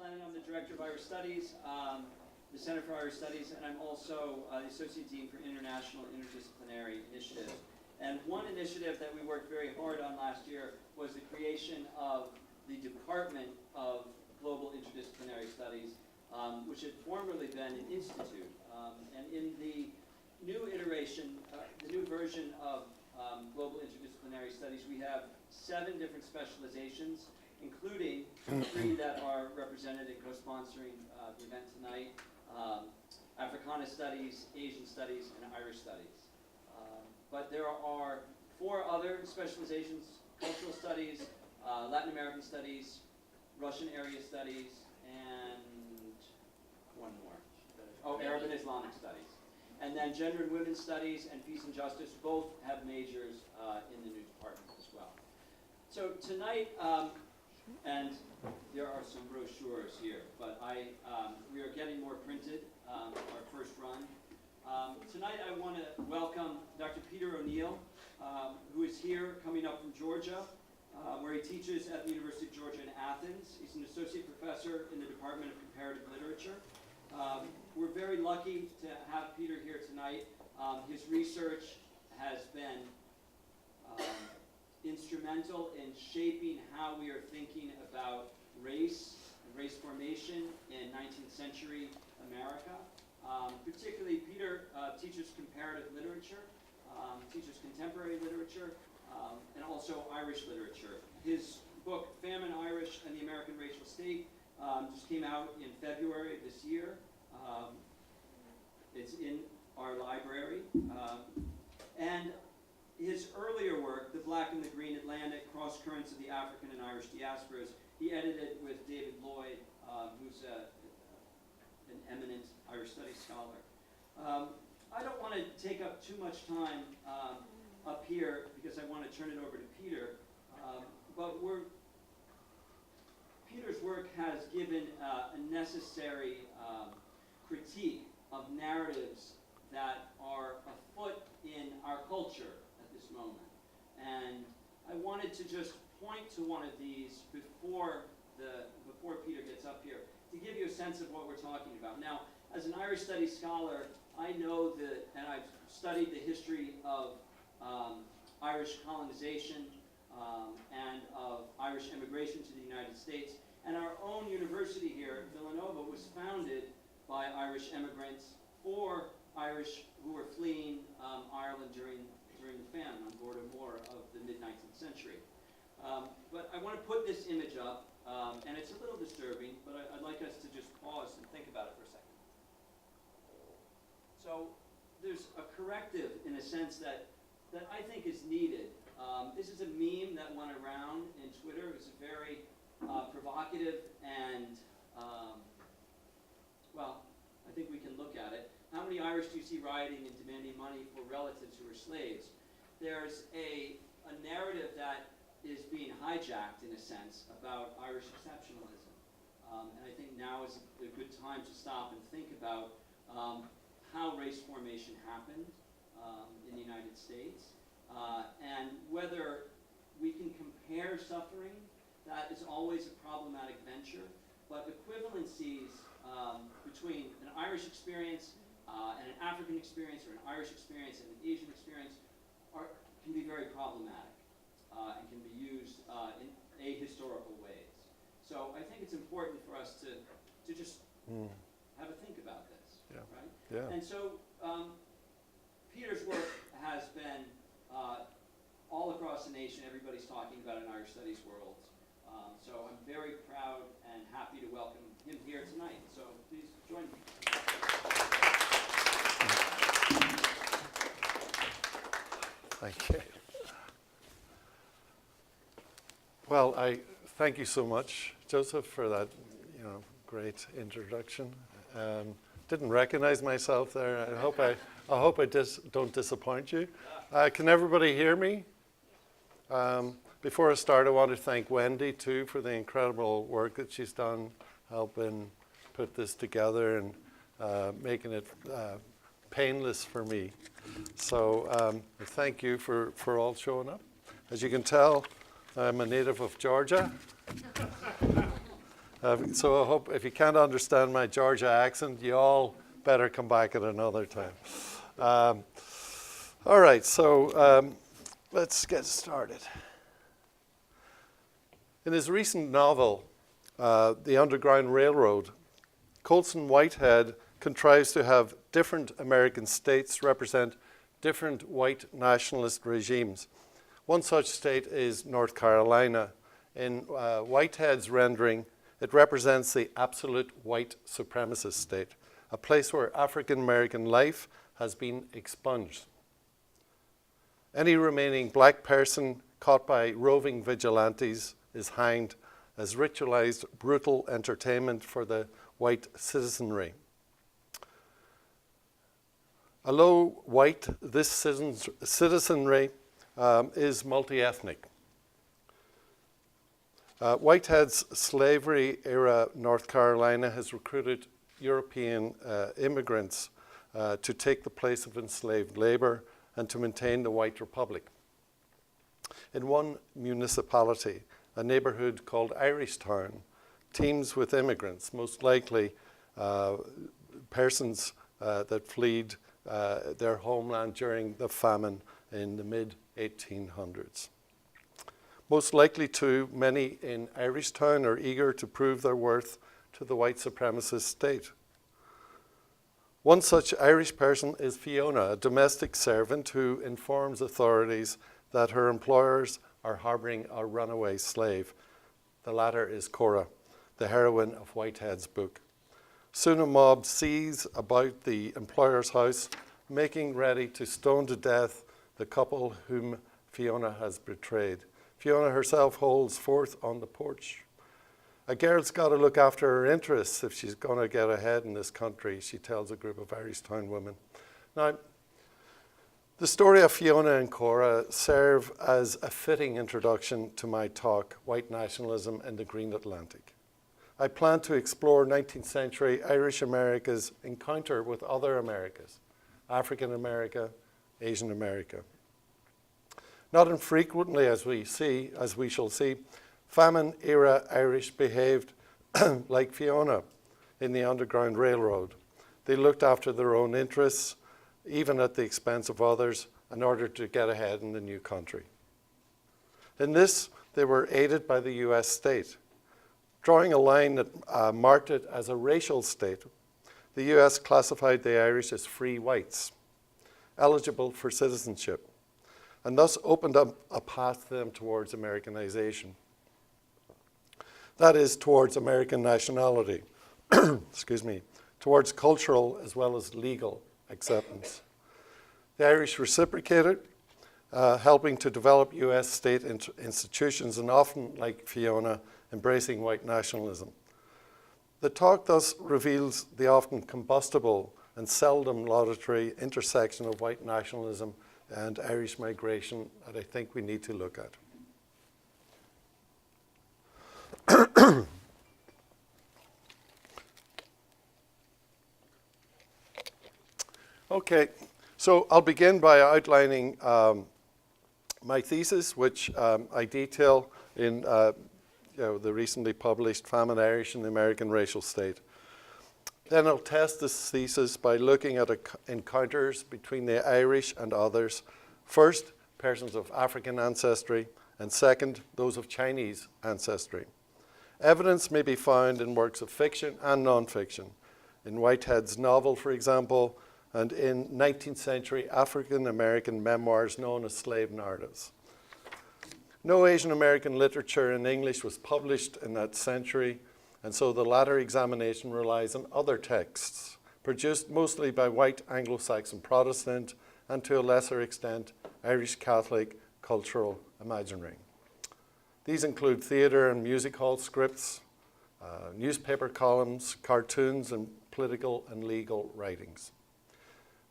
Glennon. I'm the Director of Irish Studies, the Center for Irish Studies, and I'm also the Associate Dean for International Interdisciplinary Initiatives. And one initiative that we worked very hard on last year was the creation of the Department of Global Interdisciplinary Studies, which had formerly been an institute. And in the new iteration, the new version of Global Interdisciplinary Studies, we have 7 different specializations, including 3 that are represented and co-sponsoring the event tonight: Africana Studies, Asian Studies, and Irish Studies. But there are 4 other specializations: Cultural Studies, Latin American Studies, Russian Area Studies, and one more. Oh, Arab and Islamic Studies. And then Gender and Women's Studies and Peace and Justice both have majors in the new department as well. So tonight, and there are some brochures here, but we are getting more printed, our first run. Tonight I want to welcome Dr. Peter O'Neill, who is here coming up from Georgia, where he teaches at the University of Georgia in Athens. He's an associate professor in the Department of Comparative Literature. We're very lucky to have Peter here tonight. His research has been instrumental in shaping how we are thinking about race and race formation in 19th century America. Particularly, Peter teaches comparative literature, teaches contemporary literature, and also Irish literature. His book, Famine Irish and the American Racial State, just came out in February of this year. It's in our library. And his earlier work, The Black and the Green Atlantic, Cross Currents of the African and Irish Diasporas, he edited with David Lloyd, who's an eminent Irish Studies scholar. I don't want to take up too much time up here because I want to turn it over to Peter. But Peter's work has given a necessary critique of narratives that are afoot in our culture at this moment. And I wanted to just point to one of these before Peter gets up here to give you a sense of what we're talking about. Now, as an Irish Studies scholar, I know that, and I've studied the history of Irish colonization and of Irish immigration to the United States. And our own university here, Villanova, was founded by Irish immigrants for Irish who were fleeing Ireland during the famine on Border Moor of the mid-19th century. But I want to put this image up, and it's a little disturbing, but I'd like us to just pause and think about it for a second. So there's a corrective in a sense that I think is needed. This is a meme that went around in Twitter. It was a very provocative and, well, I think we can look at it. How many Irish do you see rioting and demanding money for relatives who are slaves? There's a narrative that is being hijacked, in a sense, about Irish exceptionalism. And I think now is a good time to stop and think about how race formation happened in the United States, and whether we can compare suffering. That is always a problematic venture, but equivalencies between an Irish experience and an African experience, or an Irish experience and an Asian experience, can be very problematic and can be used in ahistorical ways. So I think it's important for us to just have a think about this, right? Yeah. And so Peter's work has been all across the nation. Everybody's talking about it in Irish Studies world. So I'm very proud and happy to welcome him here tonight. So please join me. Thank you. Well, I thank you so much, Joseph, for that, great introduction. Didn't recognize myself there. I hope I don't disappoint you. Can everybody hear me? Before I start, I want to thank Wendy too for the incredible work that she's done helping put this together and making it painless for me. So thank you for all showing up. As you can tell, I'm a native of Georgia. So I hope if you can't understand my Georgia accent, you all better come back at another time. All right, so let's get started. In his recent novel, The Underground Railroad, Colson Whitehead contrives to have different American states represent different white nationalist regimes. One such state is North Carolina. In Whitehead's rendering, it represents the absolute white supremacist state, a place where African American life has been expunged. Any remaining black person caught by roving vigilantes is hanged as ritualized, brutal entertainment for the white citizenry. Although white, this citizenry is multi-ethnic. Whitehead's slavery-era North Carolina has recruited European immigrants to take the place of enslaved labor and to maintain the white republic. In one municipality, a neighborhood called Irishtown teems with immigrants, most likely persons that fled their homeland during the famine in the mid-1800s. Most likely too, many in Irishtown are eager to prove their worth to the white supremacist state. One such Irish person is Fiona, a domestic servant who informs authorities that her employers are harboring a runaway slave. The latter is Cora, the heroine of Whitehead's book. Soon a mob sees about the employer's house, making ready to stone to death the couple whom Fiona has betrayed. Fiona herself holds forth on the porch. A girl's got to look after her interests if she's going to get ahead in this country, she tells a group of Irishtown women. Now, the story of Fiona and Cora serve as a fitting introduction to my talk, White Nationalism in the Green Atlantic. I plan to explore 19th century Irish America's encounter with other Americas, African America, Asian America. Not infrequently, as we shall see, famine-era Irish behaved like Fiona in the Underground Railroad. They looked after their own interests, even at the expense of others, in order to get ahead in the new country. In this, they were aided by the US state. Drawing a line that marked it as a racial state, the US classified the Irish as free whites, eligible for citizenship, and thus opened up a path to them towards Americanization. That is, towards American nationality, excuse me, towards cultural as well as legal acceptance. The Irish reciprocated, helping to develop US state institutions and often, like Fiona, embracing white nationalism. The talk thus reveals the often combustible and seldom laudatory intersection of white nationalism and Irish migration that I think we need to look at. Okay, so I'll begin by outlining my thesis, which I detail in the recently published Famine Irish and the American Racial State. Then I'll test this thesis by looking at encounters between the Irish and others. First, persons of African ancestry, and second, those of Chinese ancestry. Evidence may be found in works of fiction and nonfiction, in Whitehead's novel, for example, and in 19th century African American memoirs known as slave narratives. No Asian American literature in English was published in that century, and so the latter examination relies on other texts, produced mostly by white Anglo-Saxon Protestant and to a lesser extent Irish Catholic cultural imaginary. These include theatre and music hall scripts, newspaper columns, cartoons, and political and legal writings.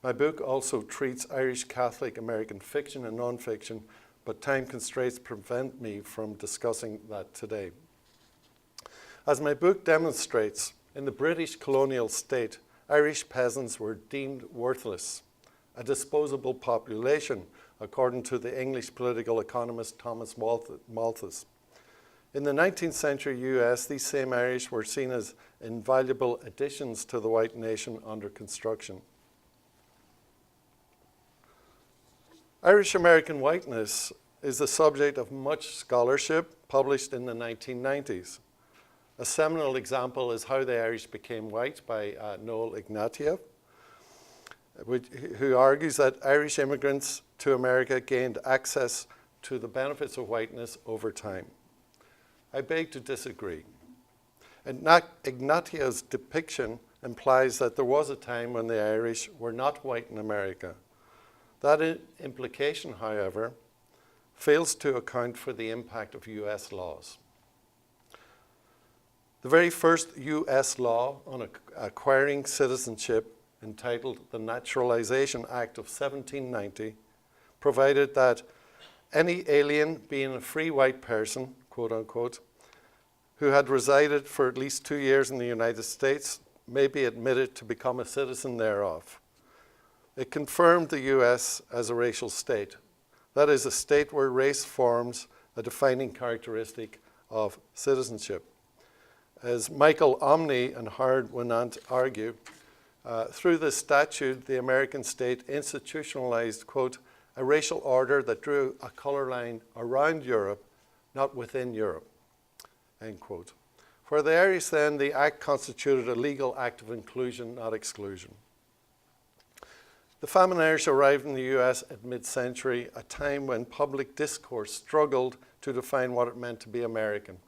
My book also treats Irish Catholic American fiction and nonfiction, but time constraints prevent me from discussing that today. As my book demonstrates, in the British colonial state, Irish peasants were deemed worthless, a disposable population, according to the English political economist Thomas Malthus. In the 19th century US, these same Irish were seen as invaluable additions to the white nation under construction. Irish-American whiteness is the subject of much scholarship published in the 1990s. A seminal example is How the Irish Became White by Noel Ignatieff, who argues that Irish immigrants to America gained access to the benefits of whiteness over time. I beg to disagree. Ignatieff's depiction implies that there was a time when the Irish were not white in America. That implication, however, fails to account for the impact of US laws. The very first US law on acquiring citizenship, entitled the Naturalization Act of 1790, provided that any alien being a free white person, quote unquote, who had resided for at least 2 years in the United States may be admitted to become a citizen thereof. It confirmed the US as a racial state. That is, a state where race forms a defining characteristic of citizenship. As Michael Omni and Howard Winant argue, through this statute, the American state institutionalized, quote, a racial order that drew a color line around Europe, not within Europe, end quote. For the Irish then, the act constituted a legal act of inclusion, not exclusion. The Famine Irish arrived in the US at mid-century, a time when public discourse struggled to define what it meant to be American.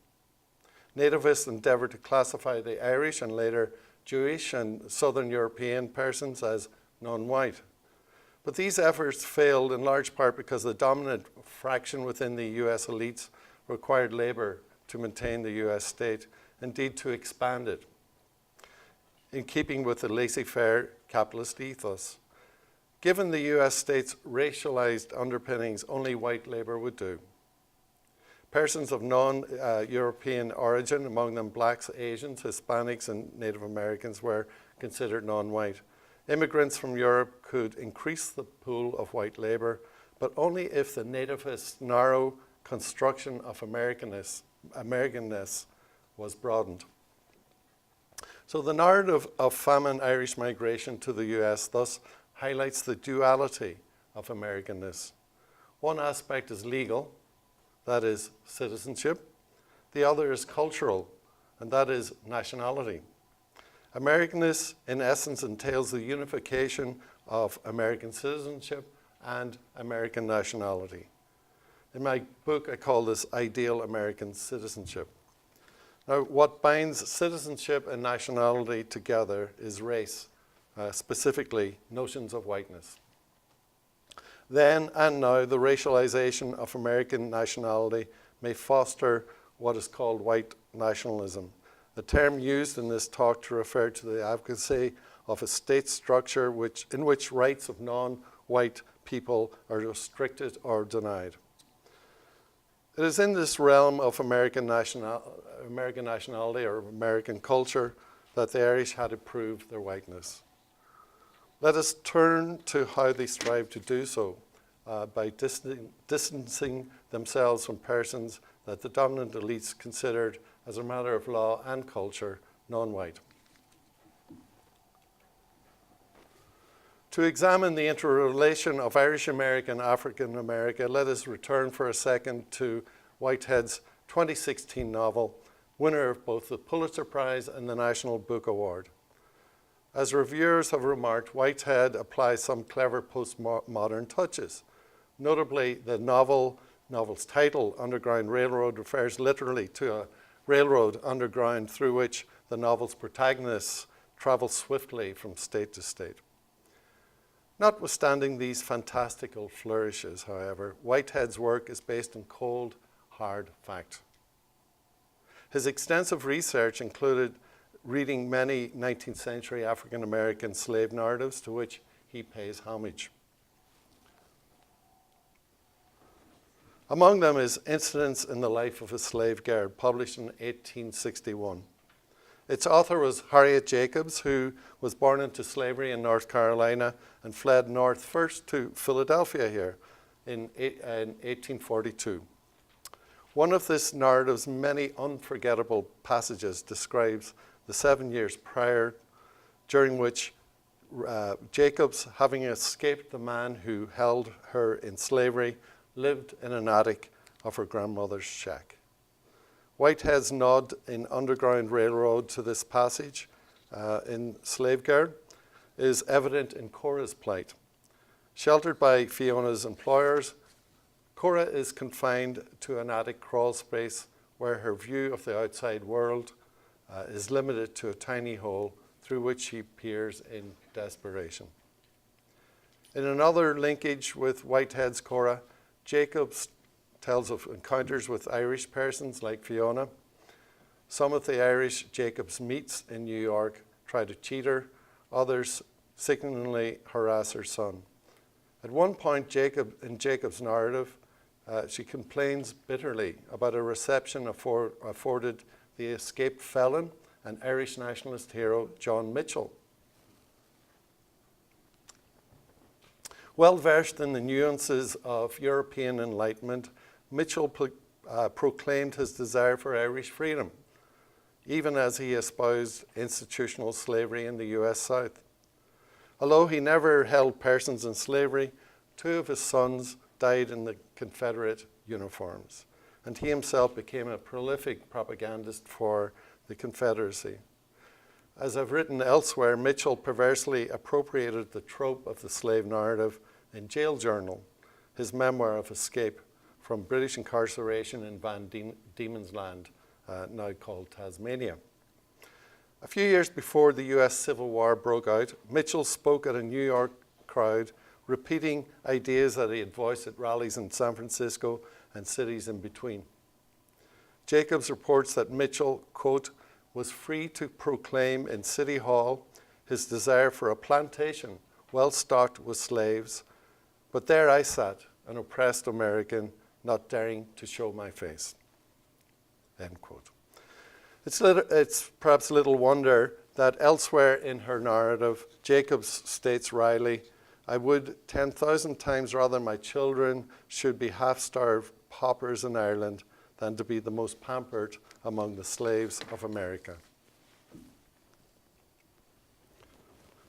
Nativists endeavored to classify the Irish and later Jewish and Southern European persons as non-white. But these efforts failed in large part because the dominant fraction within the US elites required labor to maintain the US state, indeed to expand it, in keeping with the laissez-faire capitalist ethos. Given the US state's racialized underpinnings, only white labor would do. Persons of non-European origin, among them blacks, Asians, Hispanics, and Native Americans, were considered non-white. Immigrants from Europe could increase the pool of white labor, but only if the nativist narrow construction of Americanness was broadened. So the narrative of famine Irish migration to the US thus highlights the duality of Americanness. One aspect is legal, that is citizenship. The other is cultural, and that is nationality. Americanness, in essence, entails the unification of American citizenship and American nationality. In my book, I call this ideal American citizenship. Now, what binds citizenship and nationality together is race, specifically notions of whiteness. Then and now, the racialization of American nationality may foster what is called white nationalism, a term used in this talk to refer to the advocacy of a state structure in which rights of non-white people are restricted or denied. It is in this realm of American nationality or American culture that the Irish had to prove their whiteness. Let us turn to how they strive to do so by distancing themselves from persons that the dominant elites considered, as a matter of law and culture, non-white. To examine the interrelation of Irish America and African America, let us return for a second to Whitehead's 2016 novel, winner of both the Pulitzer Prize and the National Book Award. As reviewers have remarked, Whitehead applies some clever postmodern touches. Notably, the novel's title, Underground Railroad, refers literally to a railroad underground through which the novel's protagonists travel swiftly from state to state. Notwithstanding these fantastical flourishes, however, Whitehead's work is based on cold, hard fact. His extensive research included reading many 19th century African American slave narratives to which he pays homage. Among them is Incidents in the Life of a Slave Girl, published in 1861. Its author was Harriet Jacobs, who was born into slavery in North Carolina and fled north first to Philadelphia here in 1842. One of this narrative's many unforgettable passages describes the 7 years prior, during which Jacobs, having escaped the man who held her in slavery, lived in an attic of her grandmother's shack. Whitehead's nod in Underground Railroad to this passage in Slave Girl is evident in Cora's plight. Sheltered by Fiona's employers, Cora is confined to an attic crawl space where her view of the outside world is limited to a tiny hole through which she peers in desperation. In another linkage with Whitehead's Cora, Jacobs tells of encounters with Irish persons like Fiona. Some of the Irish Jacobs meets in New York try to cheat her, others sickeningly harass her son. At one point in Jacob's narrative, she complains bitterly about a reception afforded the escaped felon and Irish nationalist hero John Mitchell. Well versed in the nuances of European Enlightenment, Mitchell proclaimed his desire for Irish freedom, even as he espoused institutional slavery in the US South. Although he never held persons in slavery, 2 of his sons died in the Confederate uniforms, and he himself became a prolific propagandist for the Confederacy. As I've written elsewhere, Mitchell perversely appropriated the trope of the slave narrative in Jail Journal, his memoir of escape from British incarceration in Van Diemen's Land, now called Tasmania. A few years before the US Civil War broke out, Mitchell spoke at a New York crowd, repeating ideas that he had voiced at rallies in San Francisco and cities in between. Jacobs reports that Mitchell, quote, was free to proclaim in City Hall his desire for a plantation well stocked with slaves, but there I sat, an oppressed American, not daring to show my face, end quote. It's perhaps little wonder that elsewhere in her narrative, Jacobs states wryly, I would 10,000 times rather my children should be half-starved paupers in Ireland than to be the most pampered among the slaves of America.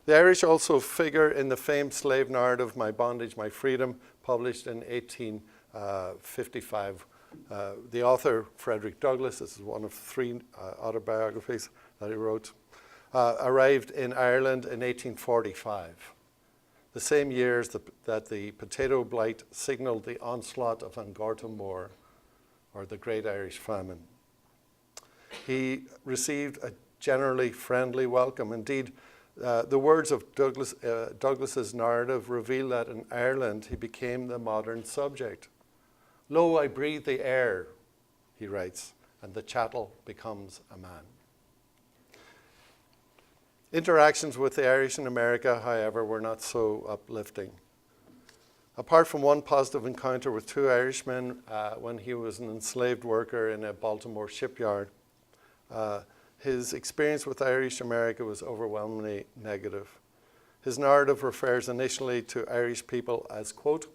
The Irish also figure in the famed slave narrative, My Bondage, My Freedom, published in 1855. The author, Frederick Douglass, this is one of 3 autobiographies that he wrote, arrived in Ireland in 1845, the same years that the potato blight signaled the onslaught of Angorta Moor, or the Great Irish Famine. He received a generally friendly welcome. Indeed, the words of Douglas's narrative reveal that in Ireland he became the modern subject. Lo, I breathe the air, he writes, and the chattel becomes a man. Interactions with the Irish in America, however, were not so uplifting. Apart from one positive encounter with 2 Irishmen when he was an enslaved worker in a Baltimore shipyard, his experience with Irish America was overwhelmingly negative. His narrative refers initially to Irish people as, quote,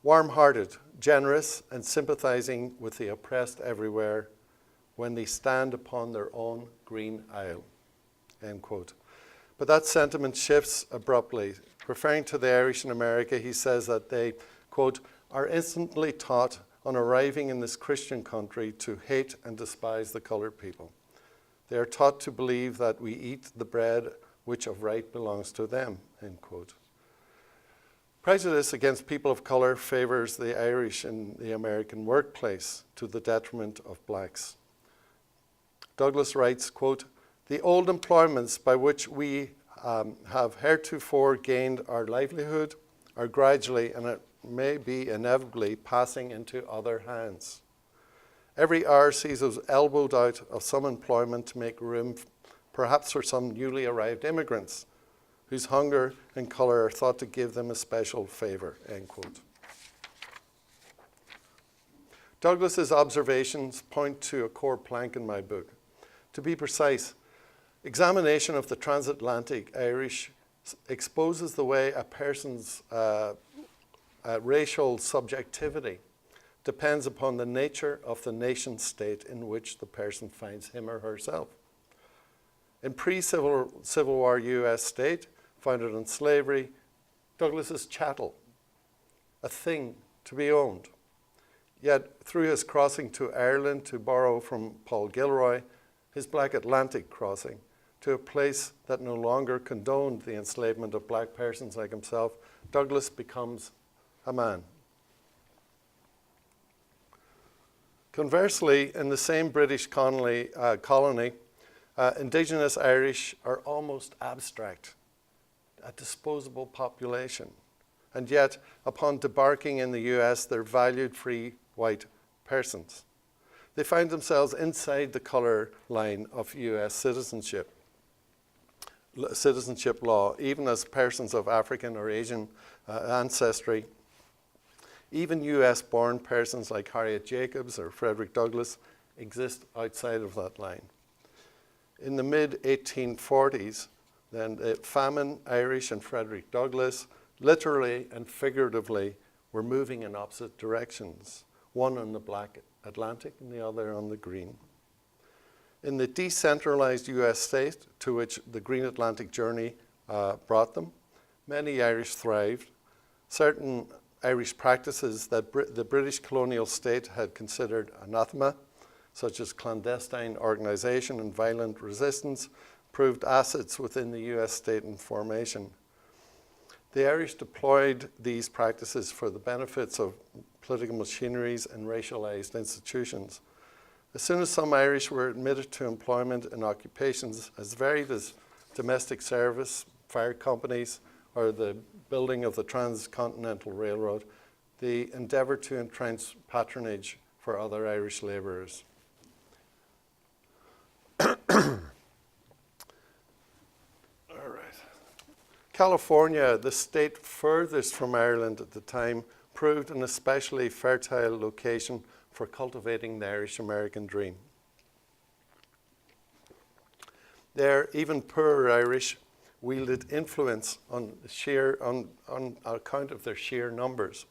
warm-hearted, generous, and sympathizing with the oppressed everywhere when they stand upon their own green isle, end quote. But that sentiment shifts abruptly. Referring to the Irish in America, he says that they, quote, are instantly taught on arriving in this Christian country to hate and despise the colored people. They are taught to believe that we eat the bread which of right belongs to them, end quote. Prejudice against people of color favors the Irish in the American workplace to the detriment of blacks. Douglas writes, quote, the old employments by which we have heretofore gained our livelihood are gradually, and it may be inevitably, passing into other hands. Every hour sees us elbowed out of some employment to make room, perhaps for some newly arrived immigrants, whose hunger and color are thought to give them a special favor, end quote. Douglas's observations point to a core plank in my book. To be precise, examination of the transatlantic Irish exposes the way a person's racial subjectivity depends upon the nature of the nation state in which the person finds him or herself. In pre-Civil War US state, founded on slavery, Douglas is chattel, a thing to be owned. Yet through his crossing to Ireland to borrow from Paul Gilroy, his Black Atlantic crossing, to a place that no longer condoned the enslavement of black persons like himself, Douglas becomes a man. Conversely, in the same British colony, Indigenous Irish are almost abstract, a disposable population. And yet, upon debarking in the US, they're valued free white persons. They find themselves inside the color line of US citizenship law, even as persons of African or Asian ancestry. Even US-born persons like Harriet Jacobs or Frederick Douglass exist outside of that line. In the mid-1840s, then Famine Irish and Frederick Douglass, literally and figuratively, were moving in opposite directions, one on the Black Atlantic and the other on the green. In the decentralized US state to which the Green Atlantic journey brought them, many Irish thrived. Certain Irish practices that the British colonial state had considered anathema, such as clandestine organization and violent resistance, proved assets within the US state in formation. The Irish deployed these practices for the benefits of political machineries and racialized institutions. As soon as some Irish were admitted to employment in occupations as varied as domestic service, fire companies, or the building of the Transcontinental Railroad, they endeavored to entrench patronage for other Irish laborers. California, the state furthest from Ireland at the time, proved an especially fertile location for cultivating the Irish-American dream. There, even poorer Irish wielded influence on account of their sheer numbers.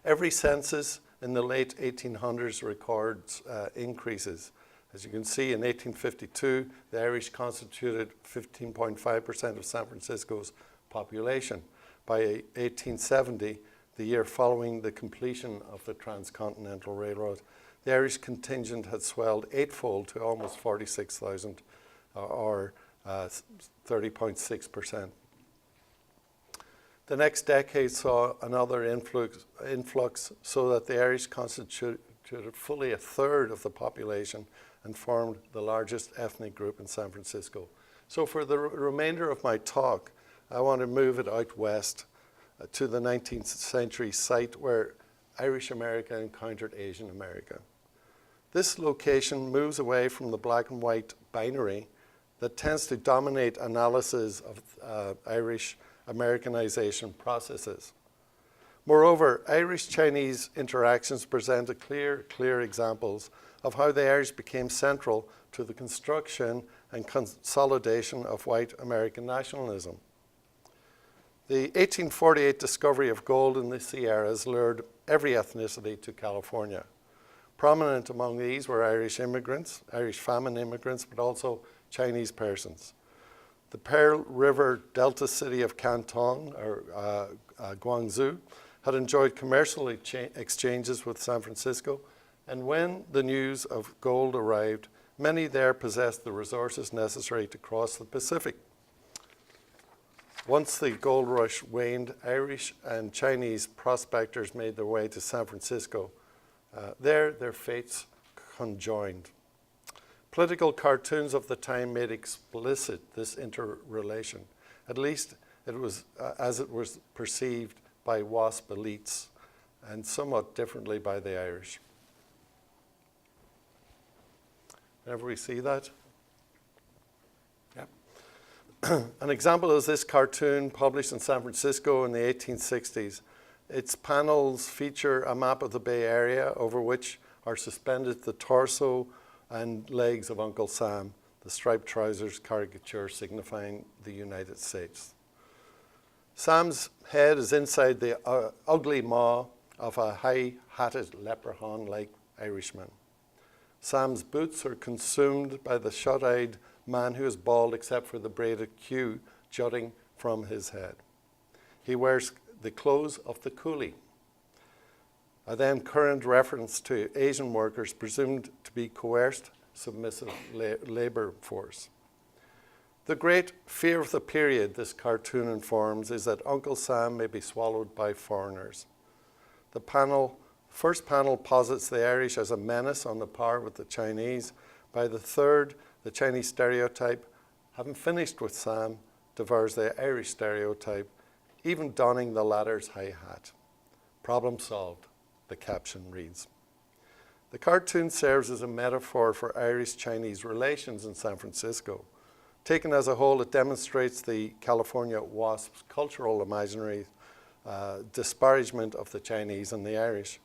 Every census in the late 1800s records increases. As you can see, in 1852, the Irish constituted 15.5% of San Francisco's population. By 1870, the year following the completion of the Transcontinental Railroad, the Irish contingent had swelled eightfold to almost 46,000, or 30.6%. The next decade saw another influx so that the Irish constituted fully a third of the population and formed the largest ethnic group in San Francisco. So for the remainder of my talk, I want to move it out west to the 19th century site where Irish America encountered Asian America. This location moves away from the black and white binary that tends to dominate analysis of Irish Americanization processes. Moreover, Irish-Chinese interactions present clear examples of how the Irish became central to the construction and consolidation of white American nationalism. The 1848 discovery of gold in the Sierras lured every ethnicity to California. Prominent among these were Irish immigrants, Irish famine immigrants, but also Chinese persons. The Pearl River Delta city of Canton, or Guangzhou, had enjoyed commercial exchanges with San Francisco, and when the news of gold arrived, many there possessed the resources necessary to cross the Pacific. Once the gold rush waned, Irish and Chinese prospectors made their way to San Francisco. There, their fates conjoined. Political cartoons of the time made explicit this interrelation. At least it was as it was perceived by WASP elites, and somewhat differently by the Irish. Whenever we see that? Yep. An example is this cartoon published in San Francisco in the 1860s. Its panels feature a map of the Bay Area over which are suspended the torso and legs of Uncle Sam, the striped trousers caricature signifying the United States. Sam's head is inside the ugly maw of a high-hatted leprechaun-like Irishman. Sam's boots are consumed by the shut-eyed man who is bald except for the braided queue jutting from his head. He wears the clothes of the coolie, a then current reference to Asian workers presumed to be coerced, submissive labor force. The great fear of the period this cartoon informs is that Uncle Sam may be swallowed by foreigners. The first panel posits the Irish as a menace on the par with the Chinese. By the third, the Chinese stereotype, having finished with Sam, devours the Irish stereotype, even donning the latter's high hat. Problem solved, the caption reads. The cartoon serves as a metaphor for Irish-Chinese relations in San Francisco. Taken as a whole, it demonstrates the California WASP's cultural imaginary disparagement of the Chinese and the Irish,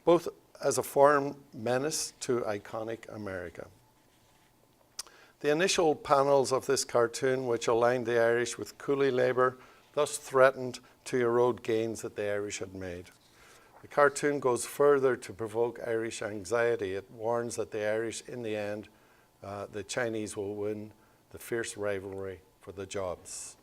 both as a foreign menace to iconic America. The initial panels of this cartoon, which aligned the Irish with coolie labor, thus threatened to erode gains that the Irish had made. The cartoon goes further to provoke Irish anxiety. It warns that the Irish, in the end, the Chinese will win the fierce rivalry for the jobs.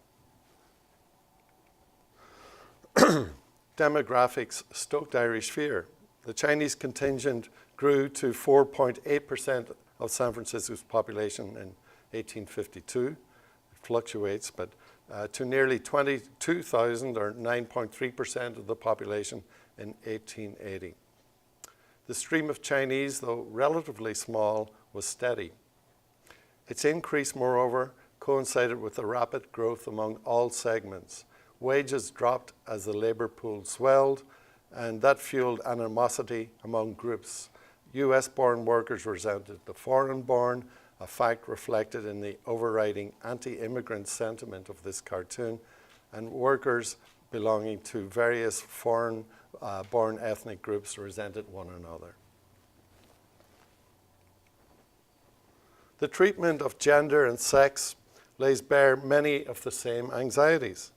Demographics stoked Irish fear. The Chinese contingent grew to 4.8% of San Francisco's population in 1852. It fluctuates, but to nearly 22,000 or 9.3% of the population in 1880. The stream of Chinese, though relatively small, was steady. Its increase, moreover, coincided with the rapid growth among all segments. Wages dropped as the labor pool swelled, and that fueled animosity among groups. US-born workers resented the foreign-born, a fact reflected in the overriding anti-immigrant sentiment of this cartoon, and workers belonging to various foreign-born ethnic groups resented one another. The treatment of gender and sex lays bare many of the same anxieties.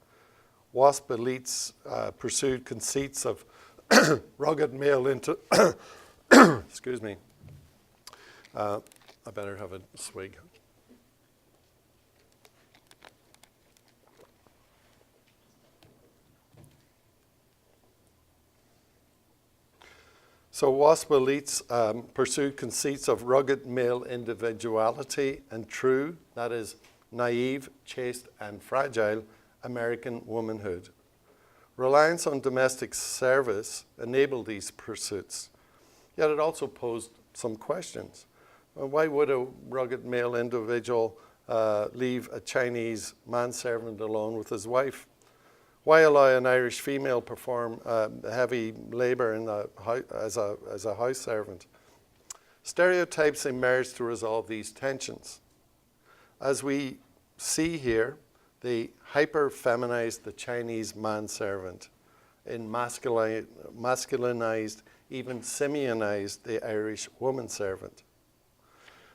WASP elites pursued conceits of rugged male excuse me. I better have a swig. So WASP elites pursued conceits of rugged male individuality and true, that is, naive, chaste, and fragile American womanhood. Reliance on domestic service enabled these pursuits, yet it also posed some questions. Why would a rugged male individual leave a Chinese manservant alone with his wife? Why allow an Irish female perform heavy labor as a house servant? Stereotypes emerged to resolve these tensions. As we see here, they hyper-feminized the Chinese manservant and masculinized, even simianized the Irish woman servant.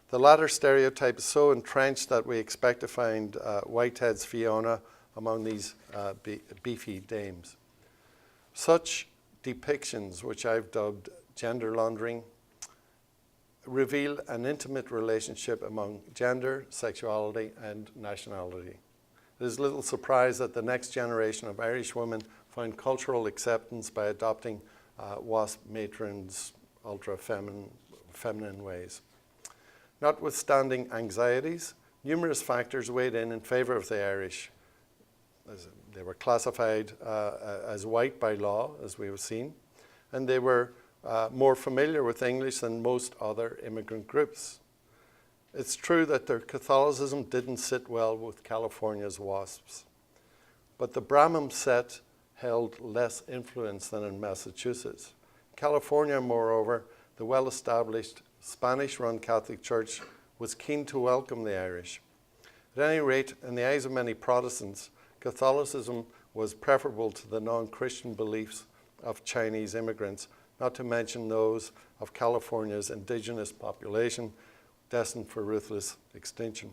The latter stereotype is so entrenched that we expect to find Whitehead's Fiona among these beefy dames. Such depictions, which I've dubbed gender laundering, reveal an intimate relationship among gender, sexuality, and nationality. It is little surprise that the next generation of Irish women found cultural acceptance by adopting WASP matrons' ultra-feminine ways. Notwithstanding anxieties, numerous factors weighed in favor of the Irish. They were classified as white by law, as we have seen, and they were more familiar with English than most other immigrant groups. It's true that their Catholicism didn't sit well with California's WASPs, but the Brahmin set held less influence than in Massachusetts. California, moreover, the well-established Spanish-run Catholic Church was keen to welcome the Irish. At any rate, in the eyes of many Protestants, Catholicism was preferable to the non-Christian beliefs of Chinese immigrants, not to mention those of California's indigenous population, destined for ruthless extinction.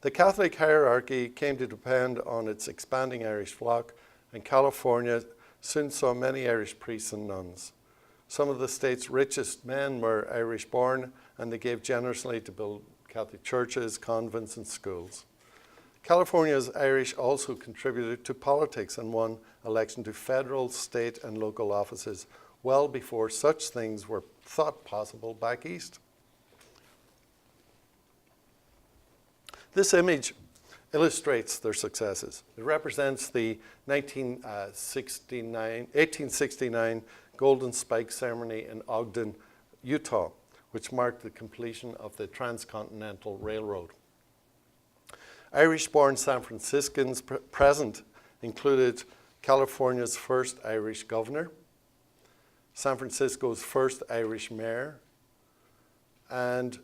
The Catholic hierarchy came to depend on its expanding Irish flock, and California soon saw many Irish priests and nuns. Some of the state's richest men were Irish born, and they gave generously to build Catholic churches, convents, and schools. California's Irish also contributed to politics and won election to federal, state, and local offices well before such things were thought possible back east. This image illustrates their successes. It represents the 1869 Golden Spike ceremony in Ogden, Utah, which marked the completion of the Transcontinental Railroad. Irish-born San Franciscans present included California's first Irish governor, San Francisco's first Irish mayor, and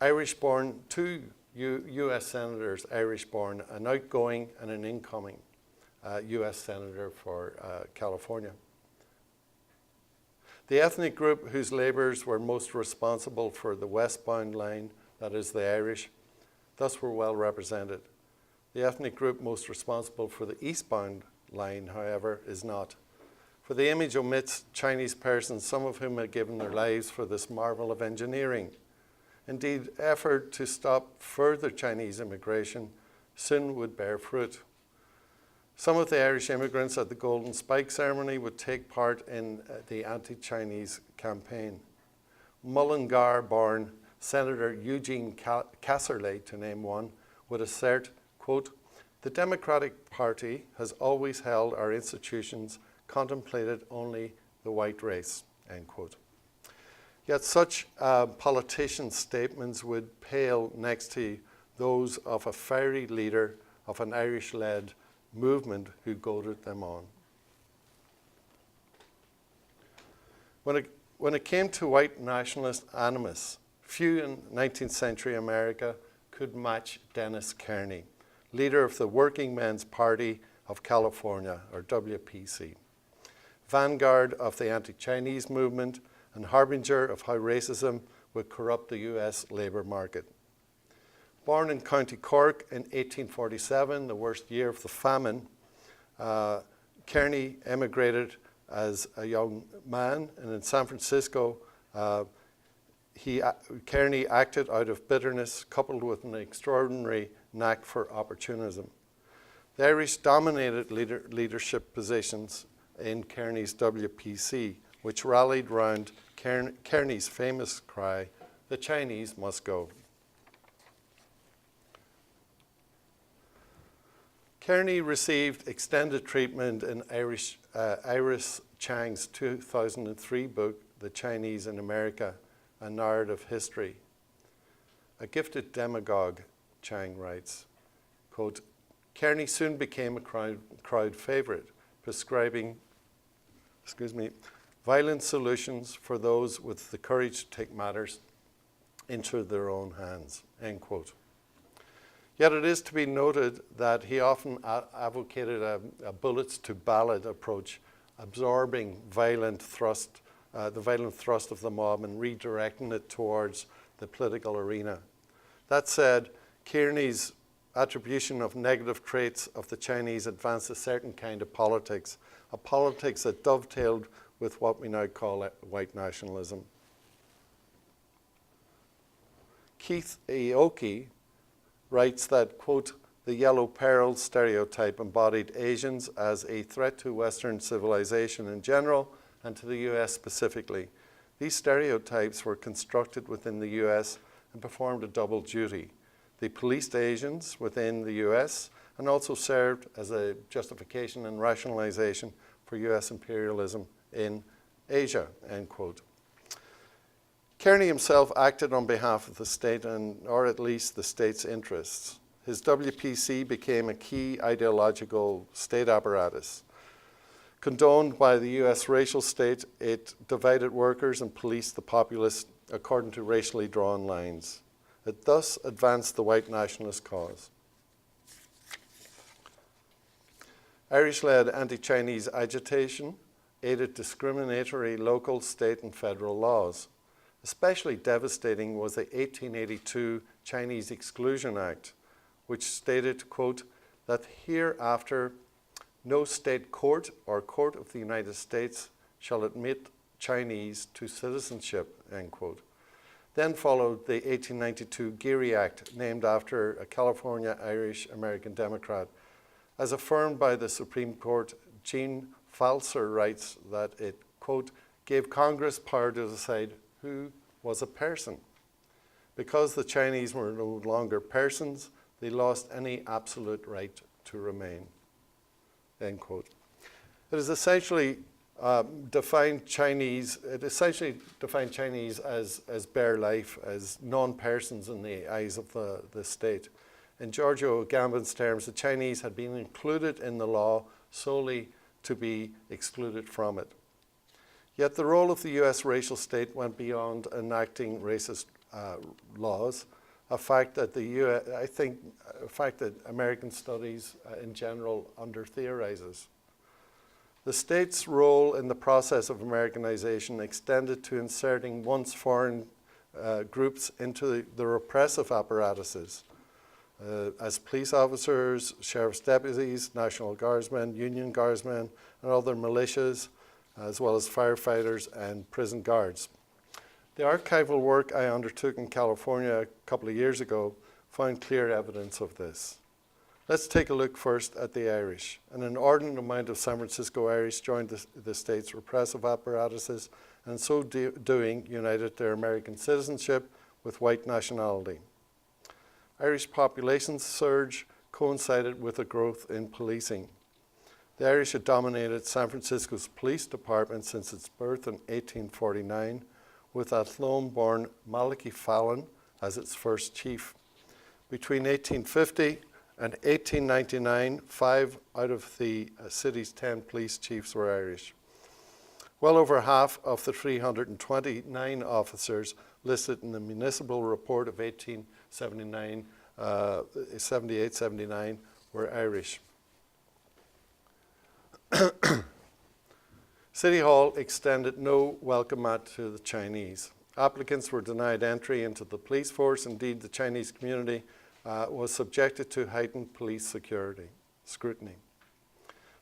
Irish-born two U.S. senators, Irish-born, an outgoing and an incoming U.S. senator for California. The ethnic group whose labours were most responsible for the westbound line, that is the Irish, thus were well represented. The ethnic group most responsible for the eastbound line, however, is not. For the image omits Chinese persons, some of whom had given their lives for this marvel of engineering. Indeed, effort to stop further Chinese immigration soon would bear fruit. Some of the Irish immigrants at the Golden Spike ceremony would take part in the anti-Chinese campaign. Mullingar-born Senator Eugene Casserly, to name one, would assert, quote, "The Democratic Party has always held our institutions contemplated only the white race," end quote. Yet such politician statements would pale next to those of a fiery leader of an Irish-led movement who goaded them on. When it came to white nationalist animus, few in 19th century America could match Dennis Kearney, leader of the Working Men's Party of California, or WPC, vanguard of the anti-Chinese movement, and harbinger of how racism would corrupt the US labor market. Born in County Cork in 1847, the worst year of the famine, Kearney emigrated as a young man, and in San Francisco, Kearney acted out of bitterness coupled with an extraordinary knack for opportunism. The Irish dominated leadership positions in Kearney's WPC, which rallied round Kearney's famous cry, "The Chinese must go." Kearney received extended treatment in Iris Chang's 2003 book, The Chinese in America, A Narrative History. A gifted demagogue, Chang writes, quote, "Kearney soon became a crowd favorite, prescribing violent solutions for those with the courage to take matters into their own hands," end quote. Yet it is to be noted that he often advocated a bullets to ballot approach, absorbing the violent thrust of the mob and redirecting it towards the political arena. That said, Kearney's attribution of negative traits of the Chinese advanced a certain kind of politics, a politics that dovetailed with what we now call white nationalism. Keith Aoki writes that, quote, "The yellow peril stereotype embodied Asians as a threat to Western civilization in general and to the US specifically. These stereotypes were constructed within the US and performed a double duty. They policed Asians within the US and also served as a justification and rationalization for US imperialism in Asia," end quote. Kearney himself acted on behalf of the state, or at least the state's interests. His WPC became a key ideological state apparatus. Condoned by the US racial state, it divided workers and policed the populace according to racially drawn lines. It thus advanced the white nationalist cause. Irish-led anti-Chinese agitation aided discriminatory local, state, and federal laws. Especially devastating was the 1882 Chinese Exclusion Act, which stated, quote, "that hereafter no state court or court of the United States shall admit Chinese to citizenship, end quote. Then followed the 1892 Geary Act, named after a California Irish American Democrat. As affirmed by the Supreme Court, Jean Falser writes that it, quote, gave Congress power to decide who was a person. Because the Chinese were no longer persons, they lost any absolute right to remain, end quote. It is essentially defined Chinese as bare life, as non-persons in the eyes of the state. In Giorgio Agamben's terms, the Chinese had been included in the law solely to be excluded from it. Yet the role of the US racial state went beyond enacting racist laws, a fact that American studies in general under-theorizes. The state's role in the process of Americanization extended to inserting once foreign groups into the repressive apparatuses as police officers, sheriff's deputies, National Guardsmen, Union Guardsmen, and other militias, as well as firefighters and prison guards. The archival work I undertook in California a couple of years ago found clear evidence of this. Let's take a look first at the Irish. An inordinate amount of San Francisco Irish joined the state's repressive apparatuses, and so doing united their American citizenship with white nationality. Irish population surge coincided with a growth in policing. The Irish had dominated San Francisco's police department since its birth in 1849, with Athlone-born Malachy Fallon as its first chief. Between 1850 and 1899, 5 out of the city's 10 police chiefs were Irish. Well over half of the 329 officers listed in the municipal report of 78-79 were Irish. City Hall extended no welcome mat to the Chinese. Applicants were denied entry into the police force. Indeed, the Chinese community was subjected to heightened police scrutiny.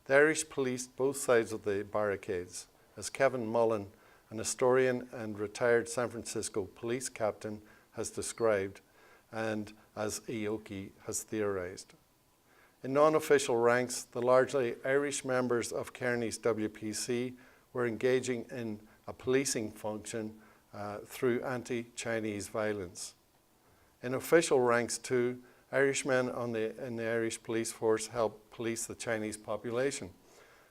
The Irish policed both sides of the barricades, as Kevin Mullen, an historian and retired San Francisco police captain, has described, and as Aoki has theorized. In non-official ranks, the largely Irish members of Kearney's WPC were engaging in a policing function through anti-Chinese violence. In official ranks too, Irishmen in the Irish police force helped police the Chinese population.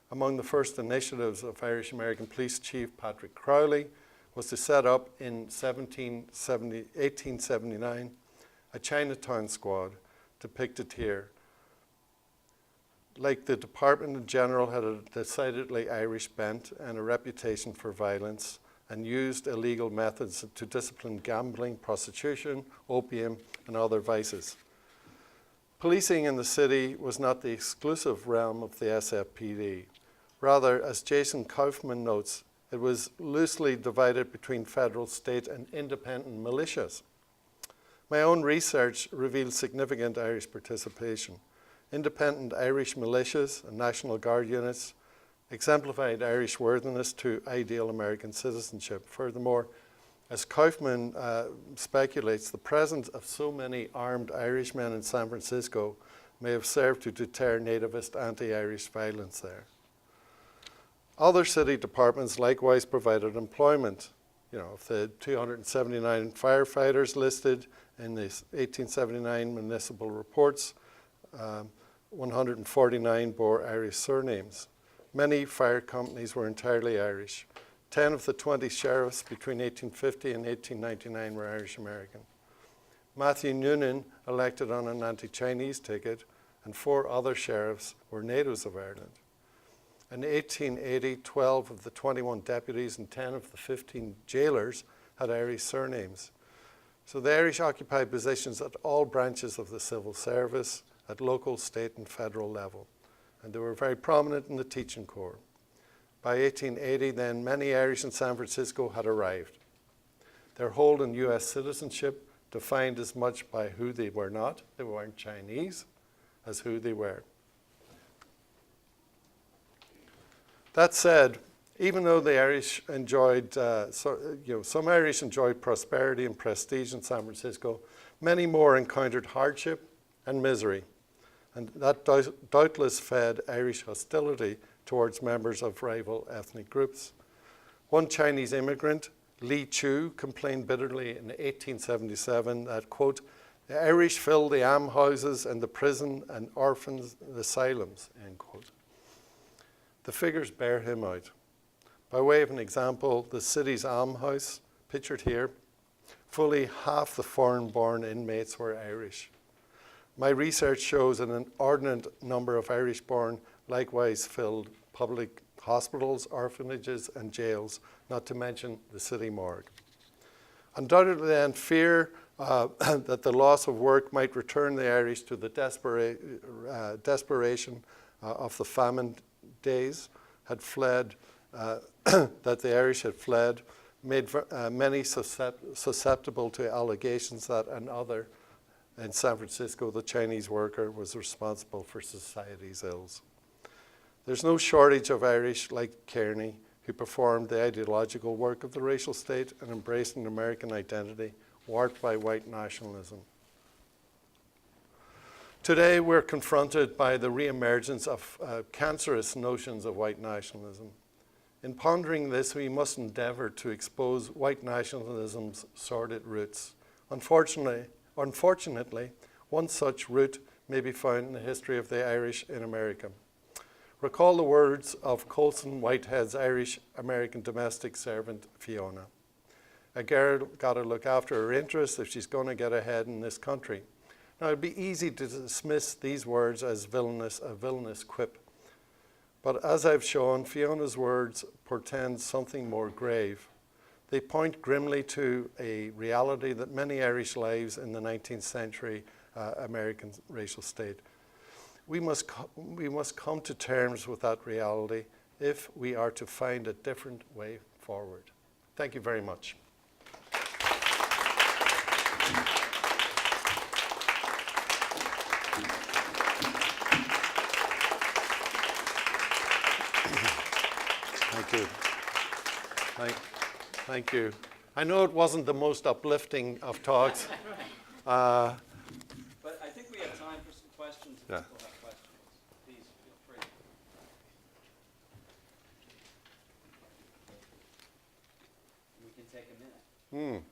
Among the first initiatives of Irish American Police Chief Patrick Crowley was to set up in 1879 a Chinatown squad depicted here. Like the department in general, had a decidedly Irish bent and a reputation for violence, and used illegal methods to discipline gambling, prostitution, opium, and other vices. Policing in the city was not the exclusive realm of the SFPD. Rather, as Jason Kaufman notes, it was loosely divided between federal, state, and independent militias. My own research revealed significant Irish participation. Independent Irish militias and National Guard units exemplified Irish worthiness to ideal American citizenship. Furthermore, as Kaufman speculates, the presence of so many armed Irishmen in San Francisco may have served to deter nativist anti-Irish violence there. Other city departments likewise provided employment. Of the 279 firefighters listed in the 1879 municipal reports, 149 bore Irish surnames. Many fire companies were entirely Irish. 10 of the 20 sheriffs between 1850 and 1899 were Irish American. Matthew Noonan elected on an anti-Chinese ticket, and 4 other sheriffs were natives of Ireland. In 1880, 12 of the 21 deputies and 10 of the 15 jailers had Irish surnames. So the Irish occupied positions at all branches of the civil service, at local, state, and federal level. And they were very prominent in the teaching corps. By 1880, then, many Irish in San Francisco had arrived. Their hold on US citizenship defined as much by who they were not, they weren't Chinese, as who they were. That said, even though the Irish enjoyed, some Irish enjoyed prosperity and prestige in San Francisco, many more encountered hardship and misery, and that doubtless fed Irish hostility towards members of rival ethnic groups. One Chinese immigrant, Li Chu, complained bitterly in 1877 that, quote, "the Irish filled the almshouses and the prison and orphans asylums," end quote. The figures bear him out. By way of an example, the city's almshouse, pictured here, fully half the foreign-born inmates were Irish. My research shows an inordinate number of Irish-born likewise filled public hospitals, orphanages, and jails, not to mention the city morgue. Undoubtedly, then, fear that the loss of work might return the Irish to the desperation of the famine days had fled, that the Irish had fled, made many susceptible to allegations that another, in San Francisco, the Chinese worker, was responsible for society's ills. There's no shortage of Irish like Kearney who performed the ideological work of the racial state and embraced an American identity warped by white nationalism. Today, we're confronted by the reemergence of cancerous notions of white nationalism. In pondering this, we must endeavor to expose white nationalism's sordid roots. Unfortunately, one such root may be found in the history of the Irish in America. Recall the words of Colson Whitehead's Irish-American domestic servant, Fiona. "A girl got to look after her interests if she's going to get ahead in this country." Now, it'd be easy to dismiss these words as a villainous quip. But as I've shown, Fiona's words portend something more grave. They point grimly to a reality that many Irish lives in the 19th century American racial state. We must come to terms with that reality if we are to find a different way forward. Thank you very much. Thank you. Thank you. I know it wasn't the most uplifting of talks. But I think we have time for some questions if Yeah. people have questions. Please feel free. We can take a minute. I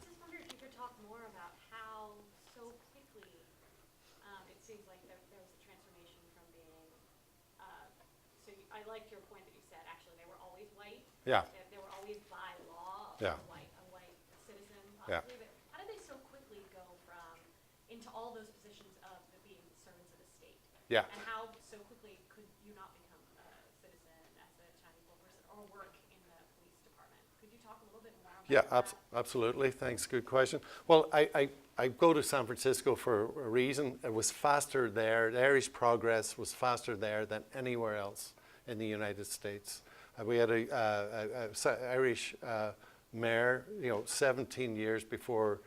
just wondered if you could talk more about how so quickly it seems like there was a transformation from being, I liked your point that you said, actually, they were always white. Yeah. They were always by law Yeah. a white citizen, Yeah. possibly. But how did they so quickly go into all those positions of being servants of the state? Yeah. And how so quickly could you not become a citizen as a Chinese person or work in the police department? Could you talk a little bit more about Yeah, that? absolutely. Thanks. Good question. Well, I go to San Francisco for a reason. It was faster there. The Irish progress was faster there than anywhere else in the United States. We had a Irish mayor, 17 years before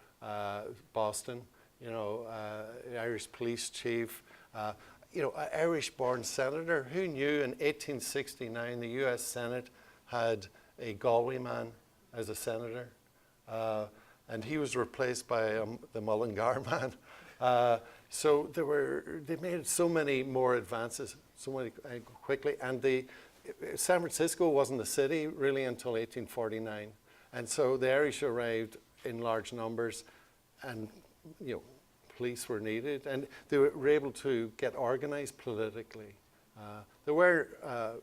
Boston. Irish police chief. An Irish-born senator. Who knew in 1869 the U.S. Senate had a Galway man as a senator? And he was replaced by the Mullingar man. So they made so many more advances, so many quickly. And San Francisco wasn't a city really until 1849. And so the Irish arrived in large numbers, and police were needed, and they were able to get organized politically. There were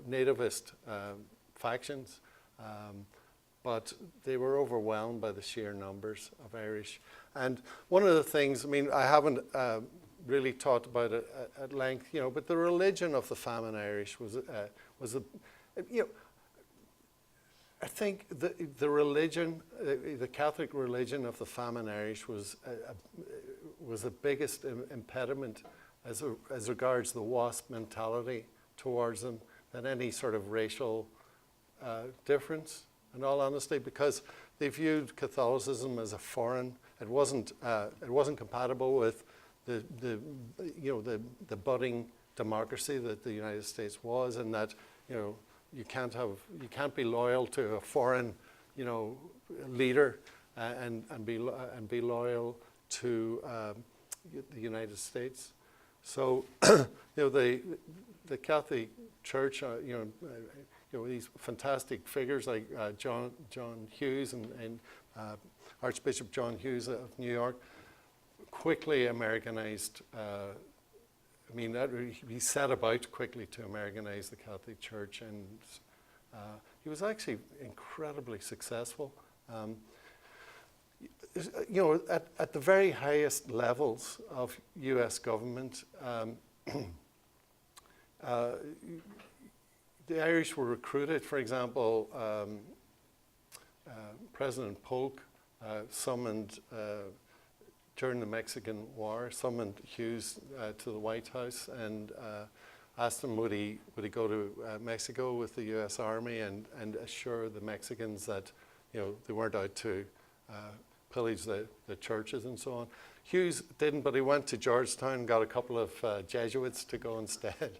nativist factions, but they were overwhelmed by the sheer numbers of Irish. And one of the things, I haven't really talked about it at length, but the religion of the Famine Irish was I think the religion, the Catholic religion of the Famine Irish was the biggest impediment as regards the WASP mentality towards them than any sort of racial difference, in all honesty, because they viewed Catholicism as a foreign. It wasn't compatible with the budding democracy that the United States was, and that, you know, you can't be loyal to a foreign, you know, leader and be loyal to the United States. So, you know, the Catholic Church, you know, these fantastic figures like John Hughes and Archbishop John Hughes of New York quickly Americanized. I mean, he set about quickly to Americanize the Catholic Church, and he was actually incredibly successful. You know, at the very highest levels of U.S. government, the Irish were recruited. For example, President Polk summoned, during the Mexican War, summoned Hughes to the White House and asked him would he go to Mexico with the U.S. Army and assure the Mexicans that, you know, they weren't out to pillage the churches and so on. Hughes didn't, but he went to Georgetown and got a couple of Jesuits to go instead.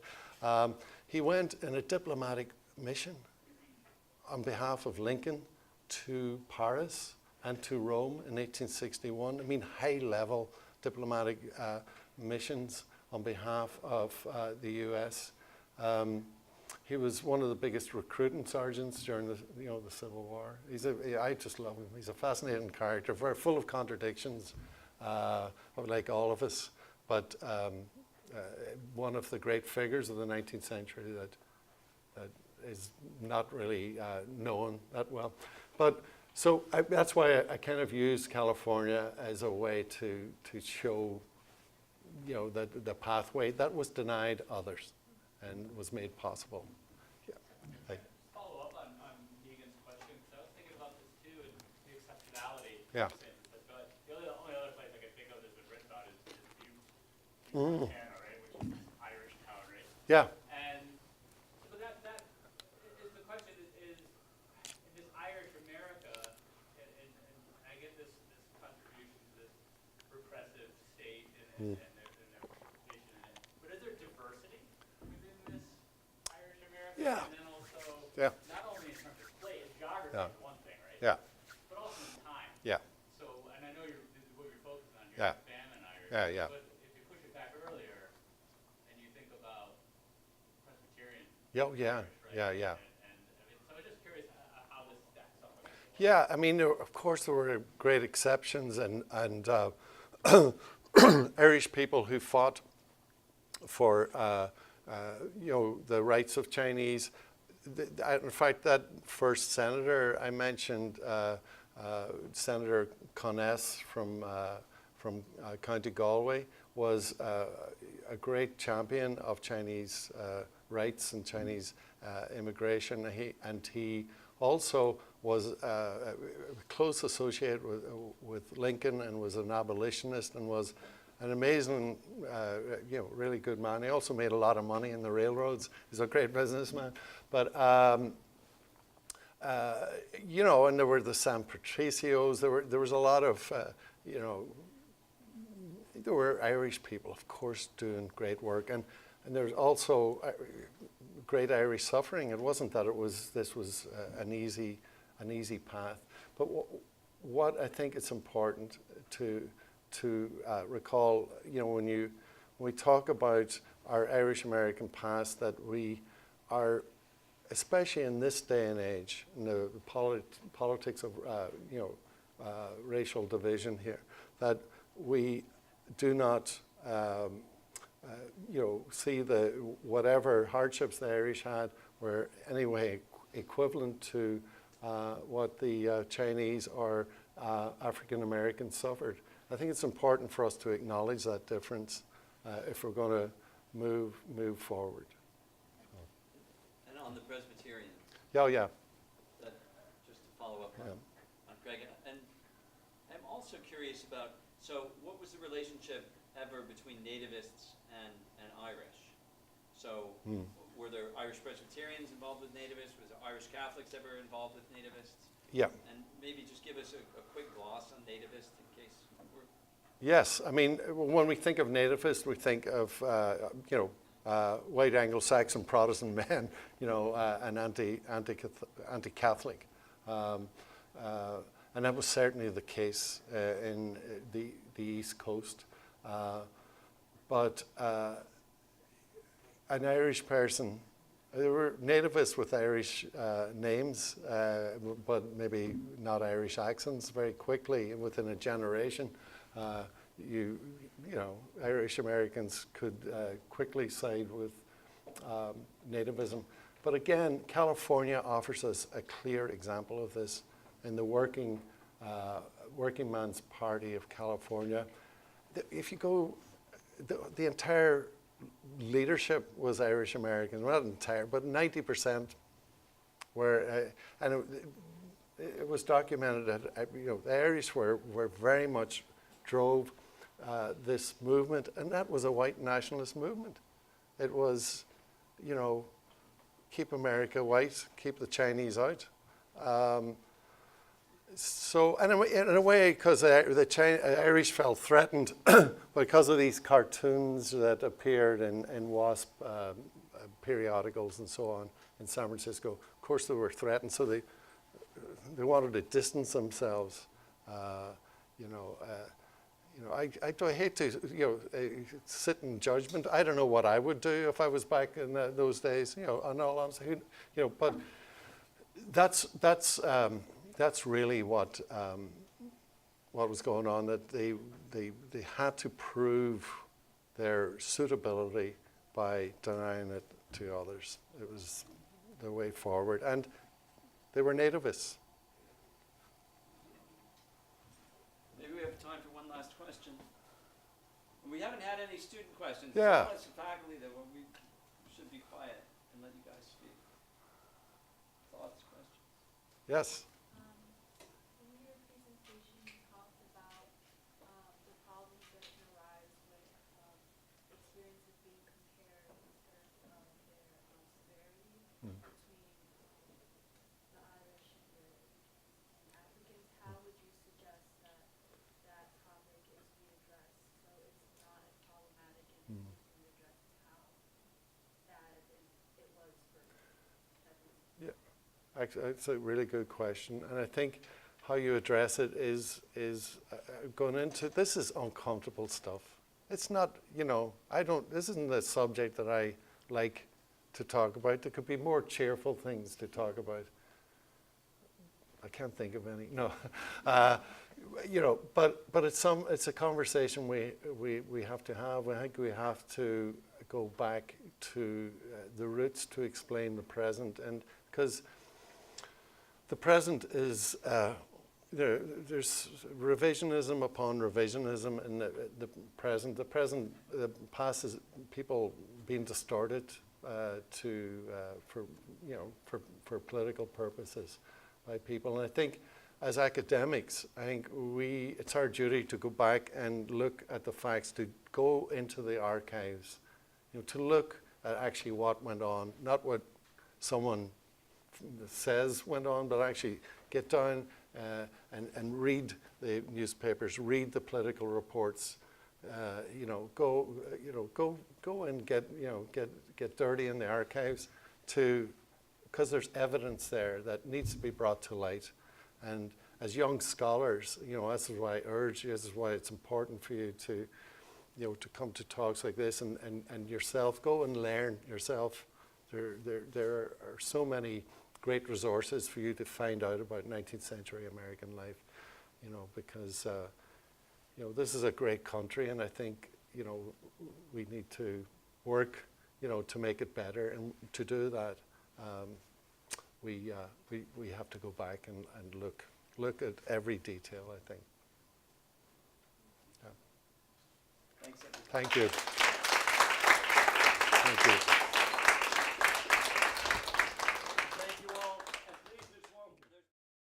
He went in a diplomatic mission on behalf of Lincoln to Paris and to Rome in 1861. I mean, high-level diplomatic missions on behalf of the U.S. He was one of the biggest recruiting sergeants during the Civil War. I just love him. He's a fascinating character, very full of contradictions, like all of us, but one of the great figures of the 19th century that is not really known that well. But so that's why I kind of use California as a way to show, you know, that the pathway that was denied others and was made possible. Yeah. Follow up on Deegan's question, because I was thinking about this too, and the exceptionality. Yeah. But the only other place I can think of that's been written about is Butte, Montana, right, which is an Irish town, right? Yeah. And so that is the question is in this Irish America, and I get this contribution to this repressive state and their participation in it. But is there diversity within this Irish America? Yeah. And then also, Yeah. not only in terms of place, geography Yeah. is one thing, right? Yeah. But also in time. Yeah. So, and I know what you're focusing on here Yeah. is Famine Irish. Yeah, yeah. But if you push it back earlier, and you think about Presbyterian Yeah. Yeah. Irish, right? Yeah. Yeah. And I mean, so I'm just curious how this stacks up. Yeah, I mean, of course, there were great exceptions, and Irish people who fought for you know, the rights of Chinese. In fact, that first senator I mentioned, Senator Conness from County Galway, was a great champion of Chinese rights and Chinese immigration, and he also was a close associate with Lincoln and was an abolitionist and was an amazing, you know, really good man. He also made a lot of money in the railroads. He's a great businessman. But, you know, and there were the San Patricios. There was a lot of, you know, there were Irish people, of course, doing great work. And there's also great Irish suffering. It wasn't that this was an easy path. But what I think it's important to recall, you know, when we talk about our Irish American past, that we are, especially in this day and age, in the politics of you know, racial division here, that we do not you know, see whatever hardships the Irish had were anyway equivalent to what the Chinese or African Americans suffered. I think it's important for us to acknowledge that difference if we're going to move forward. And on the Presbyterians, Yeah, yeah. just to follow up on Greg, and I'm also curious about, so what was the relationship ever between nativists and Irish? So were there Irish Presbyterians involved with nativists? Was there Irish Catholics ever involved with nativists? Yeah. And maybe just give us a quick gloss on nativists in case we're... Yes, I mean, when we think of nativists, we think of, you know, white Anglo-Saxon Protestant men, and anti-Catholic. And that was certainly the case in the East Coast. But an Irish person, there were nativists with Irish names, but maybe not Irish accents. Very quickly, within a generation, Irish Americans could quickly side with nativism. But again, California offers us a clear example of this in the Working Man's Party of California. If you go, the entire leadership was Irish American, not entire, but 90% were, and it was documented that the Irish were very much drove this movement, and that was a white nationalist movement. It was, keep America white, keep the Chinese out. So, and in a way, because the Irish felt threatened because of these cartoons that appeared in WASP periodicals and so on in San Francisco. Of course, they were threatened, so they wanted to distance themselves. I hate to sit in judgment. I don't know what I would do if I was back in those days. On all honesty, but that's really what was going on. That they had to prove their suitability by denying it to others. It was the way forward, and they were nativists. Maybe we have time for one last question. We haven't had any student questions. Yeah. It's faculty that we should be quiet and let you guys speak. Thoughts, questions? Yes. In your presentation, you talked about the problems that can arise with experience of being compared instead of their severity between the Irish and the Africans. How would you suggest that that topic is readdressed so it's not as problematic and readdressed how bad it was for everyone? Yeah. Actually, it's a really good question, and I think how you address it is going into, this is uncomfortable stuff. It's not, this isn't a subject that I like to talk about. There could be more cheerful things to talk about. I can't think of any. No, but it's a conversation we have to have. I think we have to go back to the roots to explain the present, and because the present is there's revisionism upon revisionism in the present. The present, the past is people being distorted for political purposes by people. And I think as academics, it's our duty to go back and look at the facts, to go into the archives, to look at actually what went on, not what someone says went on, but actually get down and read the newspapers, read the political reports. Go and get dirty in the archives, because there's evidence there that needs to be brought to light. And as young scholars, this is why I urge you. This is why it's important for you to come to talks like this and yourself go and learn yourself. There are so many great resources for you to find out about 19th century American life, because this is a great country, and I think we need to work to make it better, and to do that we have to go back and look at every detail, I think. Yeah. Thanks, everybody. Thank you. Thank you.